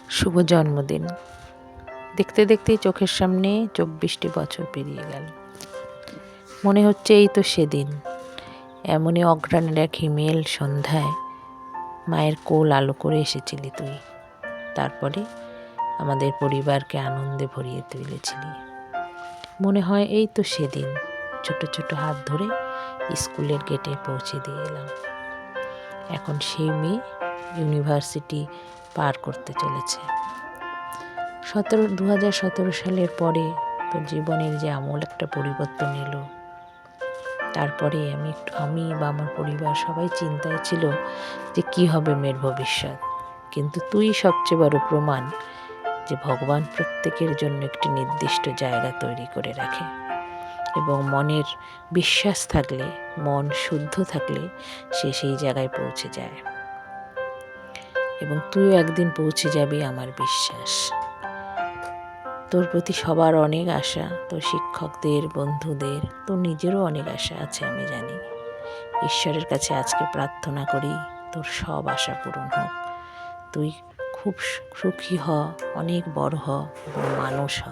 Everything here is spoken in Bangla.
শুভ জন্মদিন। দেখতে দেখতেই চোখের সামনে 24টি বছর পেরিয়ে গেল। মনে হচ্ছে এই তো সেদিন। এমনই অঘ্রাণের এক হিমেল সন্ধ্যায় মায়ের কোল আলো করে এসেছিলি তুই। তারপরে আমাদের পরিবারকে আনন্দে ভরিয়ে তুলেছিলি। মনে হয় এই তো সেদিন ছোট ছোট হাত ধরে স্কুলের গেটে পৌঁছে দিয়ে এলাম। এখন সেই মেয়ে ইউনিভার্সিটি পার করতে চলেছে। 2017 সালের পরে তোর জীবনের যে আমূল একটা পরিবর্তন এলো, তারপরে আমি বা আমার পরিবার সবাই চিন্তায় ছিল যে কি হবে মেয়ের ভবিষ্যৎ। কিন্তু তুই সবচেয়ে বড় প্রমাণ যে ভগবান প্রত্যেকের জন্য একটি নির্দিষ্ট জায়গা তৈরি করে রাখে, এবং মনের বিশ্বাস থাকলে, মন শুদ্ধ থাকলে সে সেই জায়গায় পৌঁছে যায়। এবং তুইও একদিন পৌঁছে যাবি আমার বিশ্বাস। তোর প্রতি সবার অনেক আশা, তোর শিক্ষকদের, বন্ধুদের, তোর নিজেরও অনেক আশা আছে আমি জানি। ঈশ্বরের কাছে আজকে প্রার্থনা করি তোর সব আশা পূরণ হোক। তুই খুব সুখী হ, অনেক বড় হ এবং মানুষ হ।